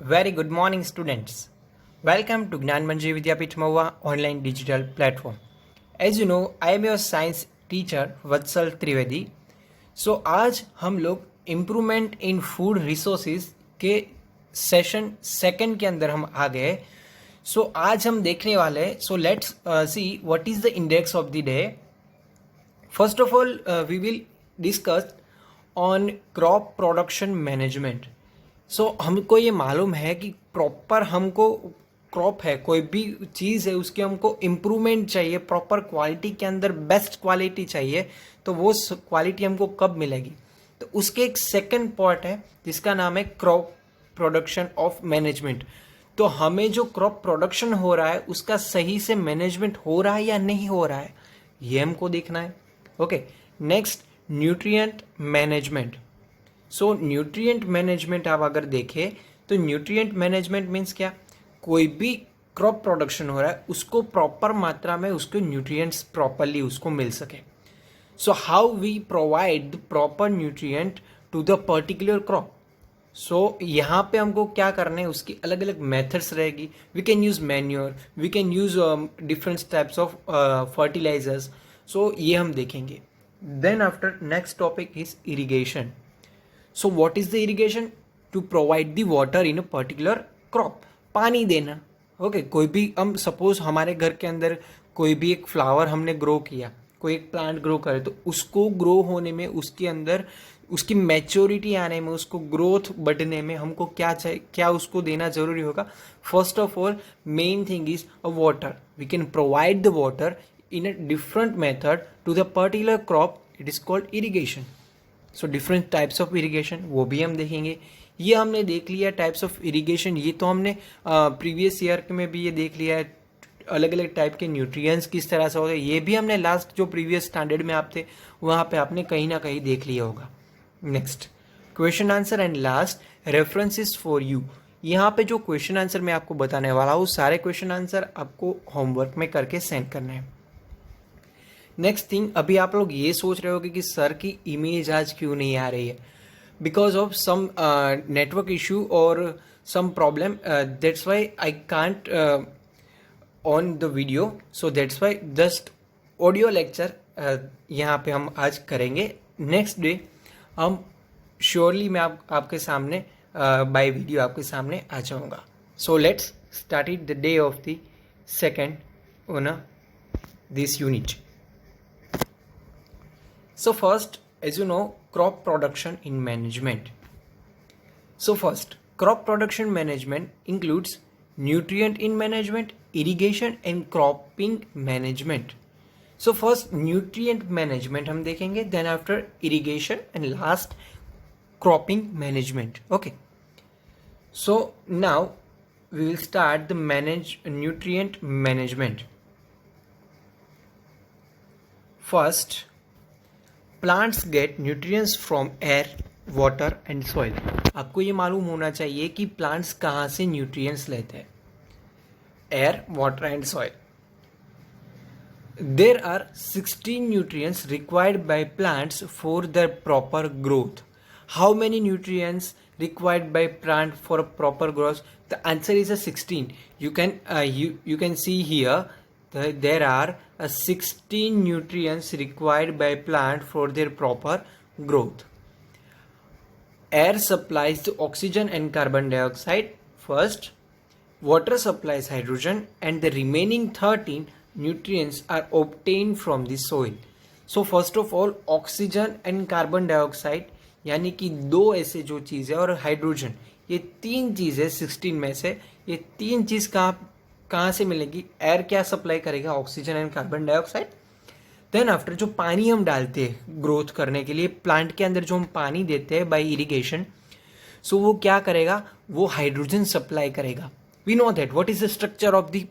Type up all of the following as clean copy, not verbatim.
Very good morning, students. Welcome to Gnan Manji Vidyapith Mahua online digital platform. As you know, I am your science teacher Vatsal Trivedi. So आज हम लोग improvement in food resources के session second के अंदर हम आ गए. सो आज हम देखने वाले हैं. So let's see what is the index of the day. First of all we will discuss on crop production management. So हमको ये मालूम है कि प्रॉपर हमको क्रॉप है, कोई भी चीज़ है, उसकी हमको इम्प्रूवमेंट चाहिए, प्रॉपर क्वालिटी के अंदर बेस्ट क्वालिटी चाहिए. तो वो क्वालिटी हमको कब मिलेगी? तो उसके एक सेकंड पार्ट है जिसका नाम है क्रॉप प्रोडक्शन ऑफ मैनेजमेंट. तो हमें जो क्रॉप प्रोडक्शन हो रहा है उसका सही से मैनेजमेंट हो रहा है या नहीं हो रहा है, ये हमको देखना है. Okay, next nutrient management. So nutrient management आप अगर देखें तो न्यूट्रिएंट मैनेजमेंट मीन्स क्या? कोई भी क्रॉप प्रोडक्शन हो रहा है उसको प्रॉपर मात्रा में उसको न्यूट्रिएंट्स प्रॉपरली उसको मिल सके. So how we provide the proper nutrient to the particular crop. So यहाँ पे हमको क्या करना है, उसकी अलग अलग मेथड्स रहेगी. We can use manure, we can use different types of fertilisers. So ये हम देखेंगे. Then after next topic is irrigation. So what is the irrigation? To provide the water in a particular crop. पानी देना. Okay, कोई भी हम suppose हमारे घर के अंदर कोई भी एक फ्लावर हमने ग्रो किया, कोई एक प्लांट ग्रो करे, तो उसको ग्रो होने में, उसके अंदर उसकी मैच्योरिटी आने में, उसको ग्रोथ बढ़ने में हमको क्या चाहिए, क्या उसको देना जरूरी होगा? First of all main thing is a water. We can provide the water in a different method to the particular crop. It is called irrigation. So different types of irrigation वो भी हम देखेंगे. ये हमने देख लिया टाइप्स ऑफ इरिगेशन. ये तो हमने प्रीवियस ईयर में भी ये देख लिया है, अलग अलग टाइप के न्यूट्रिएंट्स किस तरह से होते हैं. ये भी हमने लास्ट जो प्रीवियस स्टैंडर्ड में आप थे वहाँ पे आपने कहीं ना कहीं देख लिया होगा. Next question answer and last references for you. यहाँ पे जो क्वेश्चन आंसर मैं आपको बताने वाला हूँ, सारे क्वेश्चन आंसर आपको होमवर्क में करके सेंड करना है. नेक्स्ट थिंग, अभी आप लोग ये सोच रहे होगे कि सर की इमेज आज क्यों नहीं आ रही है. Because of some network issue और some problem, that's why I can't on the video. So that's why just audio lecture यहाँ पे हम आज करेंगे. नेक्स्ट डे हम श्योरली मैं आपके सामने बाय वीडियो आपके सामने आ जाऊँगा. So let's start it the day of the second on this unit. So first, as you know, crop production in management. So first, crop production management includes nutrient in management, irrigation and cropping management. So first nutrient management हम देखेंगे, then after irrigation and last cropping management. Okay. So now we will start the nutrient management. First, plants get nutrients from air, water and soil. आपको ये मालूम होना चाहिए कि plants कहाँ से न्यूट्रिएंट्स लेते हैं. Air, water and soil. There are 16 nutrients required by plants for their proper growth. How many nutrients required by plant for a proper growth? The answer is a 16. You can see here there are 16 nutrients required by plant for their proper growth. Air supplies the oxygen and carbon dioxide first. Water supplies hydrogen and the remaining 13 nutrients are obtained from the soil. So first of all, oxygen and carbon dioxide यानी कि दो ऐसे जो चीज़ है, और hydrogen, ये तीन चीज़ है 16 में से. ये तीन चीज़ कहाँ से मिलेगी? एयर क्या सप्लाई करेगा? Oxygen and carbon dioxide. Then after जो पानी हम डालते हैं ग्रोथ करने के लिए, प्लांट के अंदर जो हम पानी देते हैं बाय इरिगेशन, सो वो क्या करेगा? वो हाइड्रोजन सप्लाई करेगा. We know that. What is the structure of the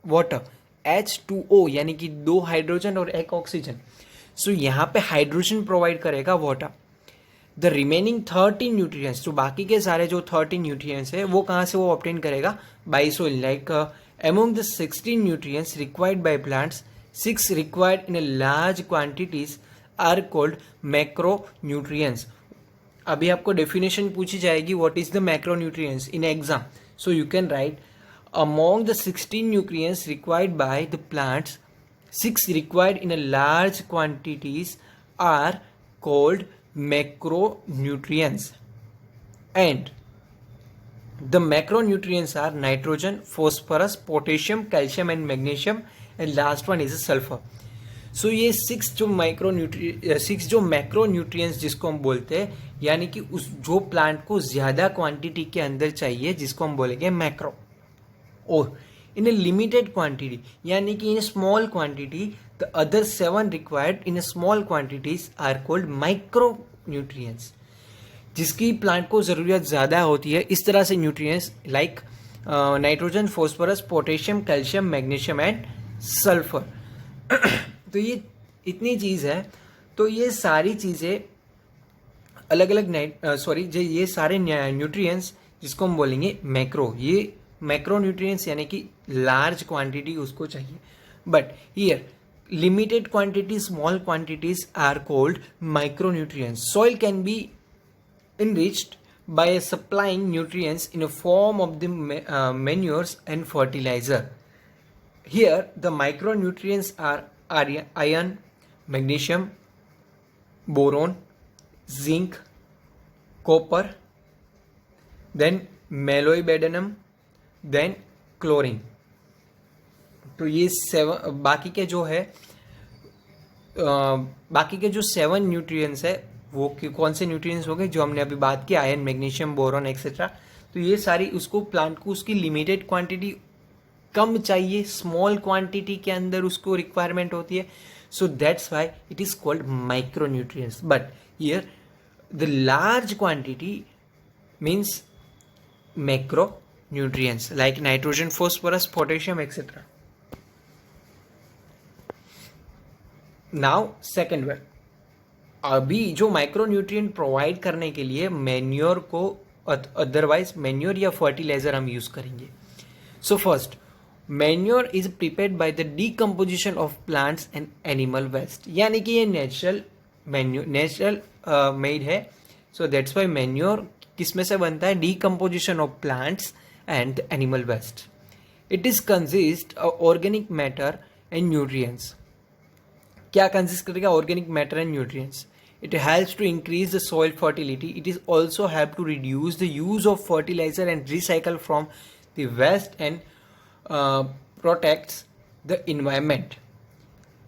water? H2O यानी कि दो हाइड्रोजन और एक ऑक्सीजन. सो यहाँ पे हाइड्रोजन प्रोवाइड करेगा वाटर. द रिमेनिंग 13 न्यूट्रिएंट्स, जो बाकी के सारे जो 13 न्यूट्रिएंट्स है वो कहाँ से वो ऑब्टेन करेगा? By soil. Like among the 16 nutrients required by plants, 6 required in a large quantities are called macronutrients. अभी आपको डेफिनेशन पूछी जाएगी what is the macronutrients in exam, so you can write among the 16 nutrients required by the plants, 6 required in a large quantities are called macronutrients, and the macronutrients are nitrogen, phosphorus, potassium, calcium and magnesium, and last one is sulfur. सो ये 6 जो macronutrients जिसको हम बोलते हैं, यानी कि उस जो प्लांट को ज़्यादा क्वांटिटी के अंदर चाहिए जिसको हम बोलेंगे मैक्रो, और इन ए लिमिटेड क्वांटिटी यानी कि in small quantity the other 7 required in small quantities are called micro nutrients, जिसकी प्लांट को ज़रूरत ज़्यादा होती है इस तरह से nutrients like nitrogen, phosphorus, potassium, calcium, magnesium and sulphur. तो ये इतनी चीज़ है. तो ये सारी चीज़ें अलग अलग ये सारे न्यूट्रिएंट्स जिसको हम बोलेंगे मैक्रो, ये मैक्रो न्यूट्रिएंट्स यानी कि लार्ज क्वांटिटी उसको चाहिए. But here limited quantity, small quantities are called micro nutrients. Soil can be enriched by supplying nutrients in a form of the manures and fertilizer. Here the micronutrients are iron, magnesium, boron, zinc, copper, then molybdenum, then chlorine. तो ये 7 बाकी के जो 7 nutrients है वो कौन से nutrients हो गए जो हमने अभी बात की, आयरन, मैग्नीशियम, बोरॉन एक्सेट्रा. तो ये सारी उसको प्लांट को उसकी लिमिटेड क्वांटिटी कम चाहिए, स्मॉल क्वांटिटी के अंदर उसको रिक्वायरमेंट होती है. So that's why it is called micro nutrients. But here the large quantity means macro nutrients like nitrogen, phosphorus, potassium etcetera. Now second way, अभी जो माइक्रो न्यूट्रिएंट प्रोवाइड करने के लिए मैन्योर को अदरवाइज मैन्योर या fertiliser हम use करेंगे. So first, manure is prepared by the decomposition of plants and animal waste, यानी कि ये नेचुरल मेड है. सो दैट्स वाई मैन्योर किस में से बनता है, decomposition of plants and animal waste. It is consist of organic matter and nutrients. क्या कंसिस्ट करेगा, organic matter and nutrients. It helps to increase the soil fertility. It is also help to reduce the use of fertilizer and recycle from the waste and protects the environment.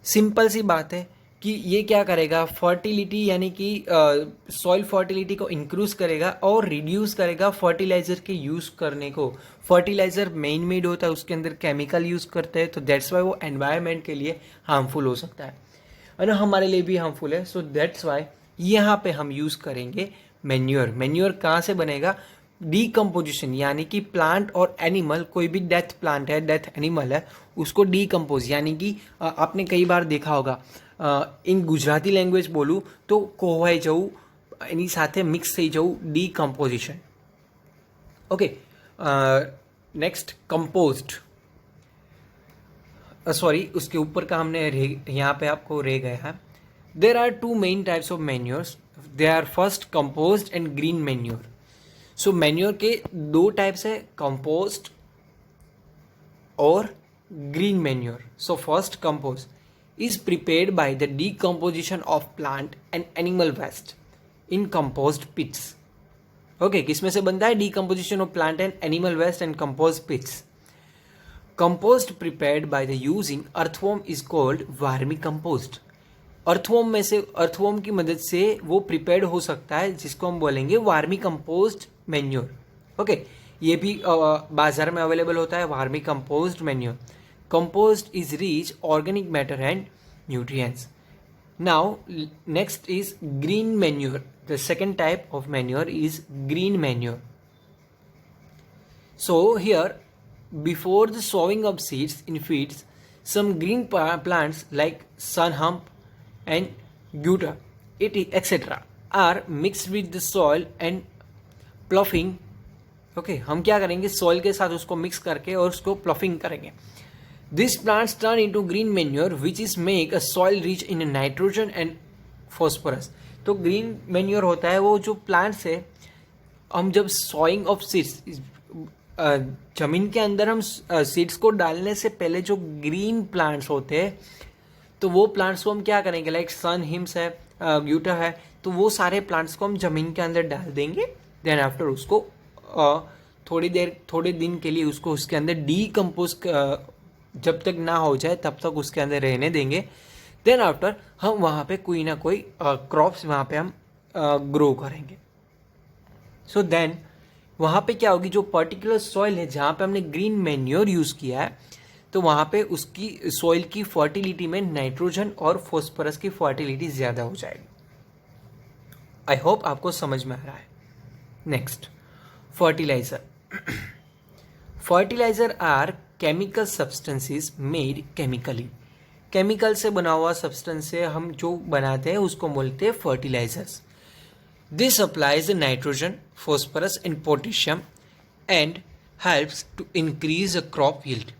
Simple सी बात है कि ये क्या करेगा, fertility यानी कि soil fertility को इंक्रीज करेगा और रिड्यूस करेगा फर्टिलाइजर के यूज़ करने को. फर्टिलाइजर मेन मेड होता है, उसके अंदर केमिकल यूज़ करते हैं, तो दैट्स वाई वो एनवायरनमेंट के लिए हार्मफुल हो सकता है और हमारे लिए भी हार्मफुल है. सो दैट्स वाई यहाँ पे हम यूज़ करेंगे मैन्योर. मैन्योर कहाँ से बनेगा, डीकम्पोजिशन यानी कि प्लांट और एनिमल, कोई भी डेथ प्लांट है, डेथ एनिमल है, उसको डीकम्पोज यानी कि आपने कई बार देखा होगा इन गुजराती लैंग्वेज बोलूँ तो कोहवाई जाऊँ एनी साथे मिक्स થઈ જવું, decomposition. Okay, next composed. Sorry, उसके ऊपर का हमने यहाँ पे आपको रह गया है. There are 2 main types of manures. They are first composed and green manure. So manure के 2 टाइप्स है, कंपोज्ड और green manure. So first composed is prepared by the decomposition of plant and animal waste in composed pits. Okay, किसमें से बनता है, decomposition of plant and animal waste and composed pits. Compost prepared by the using earthworm is called vermi compost. Earthworm में से, earthworm की मदद से वो प्रिपेयर्ड हो सकता है जिसको हम बोलेंगे वार्मी कंपोस्ट मैन्योर. ओके, ये भी बाजार में अवेलेबल होता है, vermi compost manure. Compost is rich organic matter and nutrients. Now next is green manure. The second type of manure is green manure. So here before the sowing of seeds in fields, some green plants like sunhump and gutter, etc. are mixed with the soil and ploughing. Okay, हम क्या करेंगे, soil के साथ उसको mix करके और उसको ploughing करेंगे. These plants turn into green manure which is make a soil rich in nitrogen and phosphorus. तो ग्रीन मैन्योर होता है वो जो प्लांट्स है, हम जब सॉइंग ऑफ सीड्स, जमीन के अंदर हम सीड्स को डालने से पहले जो ग्रीन प्लांट्स होते हैं, तो वो प्लांट्स को हम क्या करेंगे, लाइक सन हिम्स है, ग्यूटा है, तो वो सारे प्लांट्स को हम जमीन के अंदर डाल देंगे। देन आफ्टर उसको थोड़े दिन के लिए उसको उसके अंदर डीकम्पोज जब तक ना हो जाए तब तक उसके अंदर रहने देंगे। देन आफ्टर हम वहाँ पे कोई ना कोई क्रॉप्स वहाँ पे हम ग्रो करेंगे। सो देन वहाँ पे क्या होगी, जो पर्टिकुलर सॉइल है जहाँ पे हमने ग्रीन मैन्योर यूज़ किया है, तो वहाँ पे उसकी सॉइल की फर्टिलिटी में नाइट्रोजन और फॉस्फोरस की फर्टिलिटी ज़्यादा हो जाएगी। आई होप आपको समझ में आ रहा है। Next, fertiliser. Fertiliser are chemical substances made chemically. Chemical से बना हुआ सब्सटेंस से हम जो बनाते हैं उसको बोलते हैं fertilisers. This applies nitrogen, phosphorus and potassium and helps to increase crop yield.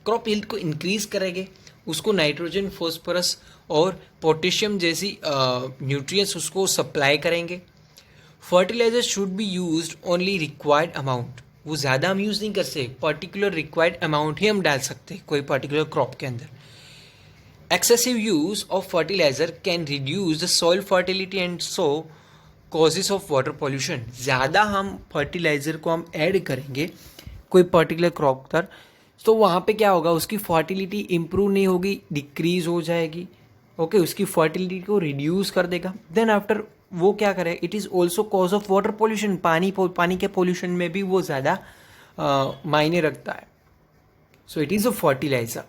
Crop yield को इंक्रीज करेंगे, उसको नाइट्रोजन, फॉस्फोरस और पोटेशियम जैसी न्यूट्रिएंट्स उसको सप्लाई करेंगे। Fertiliser should be used only required amount. वो ज़्यादा हम यूज़ नहीं कर सकते, पर्टिकुलर रिक्वायर्ड अमाउंट ही हम डाल सकते हैं कोई पर्टिकुलर क्रॉप के अंदर। Excessive use of fertiliser can reduce the soil fertility and so causes of water pollution. ज़्यादा हम फर्टिलाइजर को हम ऐड करेंगे कोई पर्टिकुलर क्रॉप पर, तो वहाँ पे क्या होगा, उसकी फर्टिलिटी इंप्रूव नहीं होगी, डिक्रीज हो जाएगी। ओके, उसकी फर्टिलिटी को रिड्यूस कर देगा। देन आफ्टर वो क्या करे, it is also cause of water pollution. पानी के पॉल्यूशन में भी वो ज़्यादा मायने रखता है। So it is a fertiliser.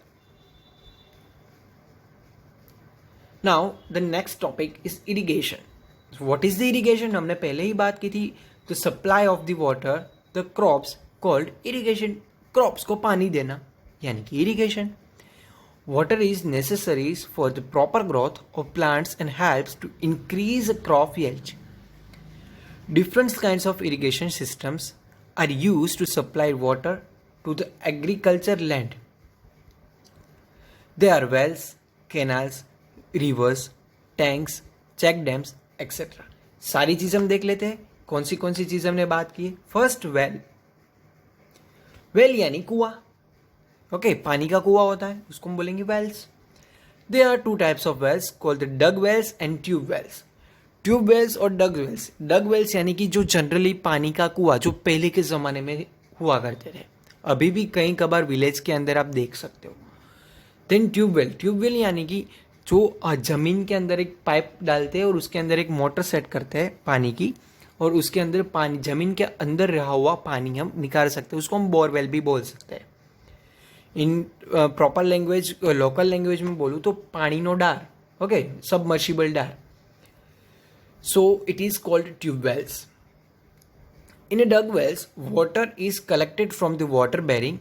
Now the next topic is irrigation. What is the irrigation? हमने पहले ही बात की थी, the supply of the water the crops called irrigation. Crops को पानी देना यानी कि irrigation. Water is necessary for the proper growth of plants and helps to increase crop yield. Different kinds of irrigation systems are used to supply water to the agriculture land. They are wells, canals, rivers, tanks, check dams, etc. सारी चीज़ हम देख लेते हैं। कौन सी चीज़ हमने बात की है? First, well. वेल यानी कुआं। ओके, पानी का कुआं होता है, उसको हम बोलेंगे wells. They are two types of wells called the dug wells and tube wells. Tube wells और डग वेल्स। डग वेल्स यानी कि जो जनरली पानी का कुआं जो पहले के ज़माने में हुआ करते थे, अभी भी कहीं कभार विलेज के अंदर आप देख सकते हो। Then tubewell. ट्यूबवेल यानी कि जो ज़मीन के अंदर एक पाइप डालते हैं और उसके अंदर एक मोटर सेट करते हैं पानी की, और उसके अंदर पानी, ज़मीन के अंदर रहा हुआ पानी हम निकाल सकते हैं, उसको हम बोरवेल भी बोल सकते हैं। In proper language, local language में बोलूँ तो पानी नो डार। ओके, सबमर्सिबल डार। So it is called tube wells. In a dug wells, water is collected from the water bearing,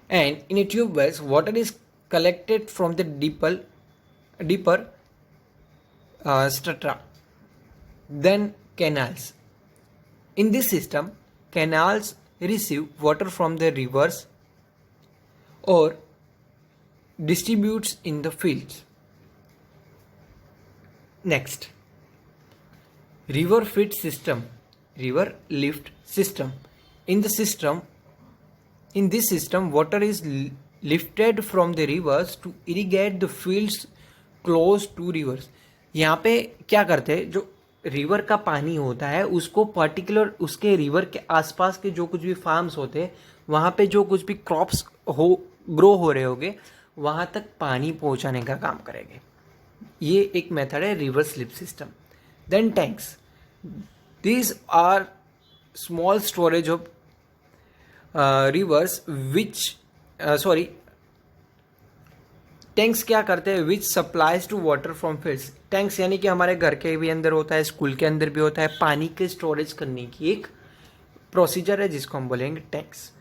and in a tube wells, water is collected from the deeper strata. Then canals. In this system, canals receive water from the rivers or distributes in the fields. Next, river feed system, river lift system. In this system, water is lifted from the rivers to irrigate the fields close to rivers. यहाँ पे क्या करते हैं, जो river का पानी होता है उसको पर्टिकुलर उसके रिवर के आसपास के जो कुछ भी फार्म्स होते हैं, वहाँ पे जो कुछ भी क्रॉप्स ग्रो हो रहे होंगे, वहाँ तक पानी पहुँचाने का काम करेंगे। ये एक मेथड है river slip system. Then tanks. These are small storage of rivers tanks क्या करते हैं, which supplies to water from fields. Tanks यानी कि हमारे घर के भी अंदर होता है, स्कूल के अंदर भी होता है, पानी के स्टोरेज करने की एक प्रोसीजर है जिसको हम बोलेंगे tanks.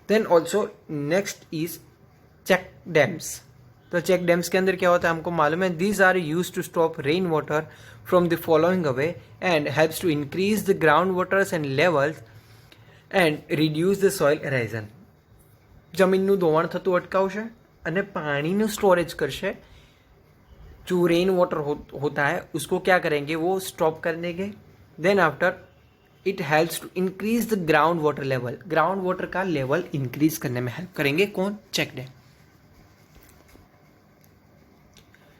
Then also next is check dams. तो चेक डैम्स के अंदर क्या होता है हमको मालूम है, these are use to stop rain water from the following away and helps to increase the ground waters and levels and reduce the soil erosion. જમીનનું ધોવાણ થતું અટકાવશે અને પાણીનું સ્ટોરેજ કરશે जो रेन वाटर होता है उसको क्या करेंगे, वो स्टॉप कर देंगे. Then after it helps to increase the ground water level. Ground water का लेवल इंक्रीज करने में हेल्प करेंगे कौन, चेक डैम.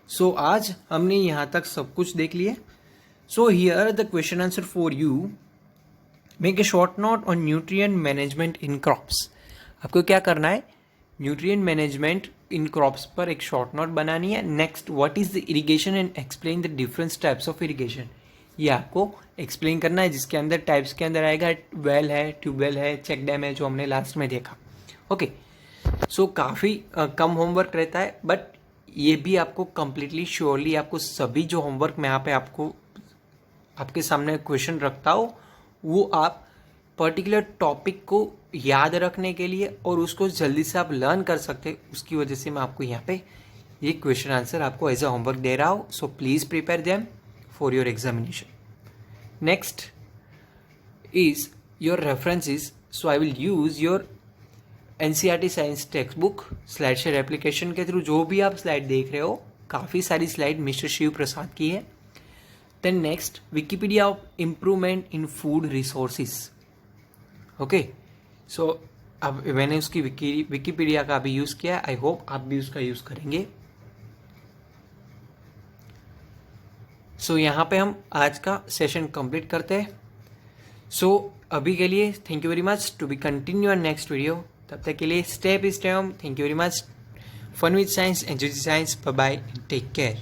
सो आज हमने यहाँ तक सब कुछ देख लिया. So here the question answer for you. Make a short note on nutrient management in crops. आपको क्या करना है, न्यूट्रिएंट मैनेजमेंट इन क्रॉप्स पर एक शॉर्ट नोट बनानी है. Next, what is the irrigation and explain the different types of irrigation. ये आपको एक्सप्लेन करना है, जिसके अंदर टाइप्स के अंदर आएगा वेल है, ट्यूबवेल है, चेक डैम है, जो हमने लास्ट में देखा. ओके. सो काफ़ी कम होमवर्क रहता है, बट ये भी आपको कंप्लीटली श्योरली आपको सभी जो होमवर्क मैं यहाँ पे आपको आपके सामने क्वेश्चन रखता हूँ वो आप पर्टिकुलर टॉपिक को याद रखने के लिए और उसको जल्दी से आप लर्न कर सकते, उसकी वजह से मैं आपको यहाँ पे ये क्वेश्चन आंसर आपको एज अ होमवर्क दे रहा हूँ. So please prepare them for your examination. Next is your references. So I will use your NCERT science text book slide share application के थ्रू. जो भी आप स्लाइड देख रहे हो, काफ़ी सारी स्लाइड मिस्टर शिव प्रसाद की है. Then next, Wikipedia of improvement in food resources. Okay. So अब मैंने उसकी विकीपीडिया का भी यूज़ किया है. आई होप आप भी उसका यूज़ करेंगे. सो यहाँ पे हम आज का सेशन कंप्लीट करते हैं. सो अभी के लिए thank you very much. To be continue on next video. तब तक के लिए stay home. Thank you very much. Fun with science, enjoy science. Bye bye, take care.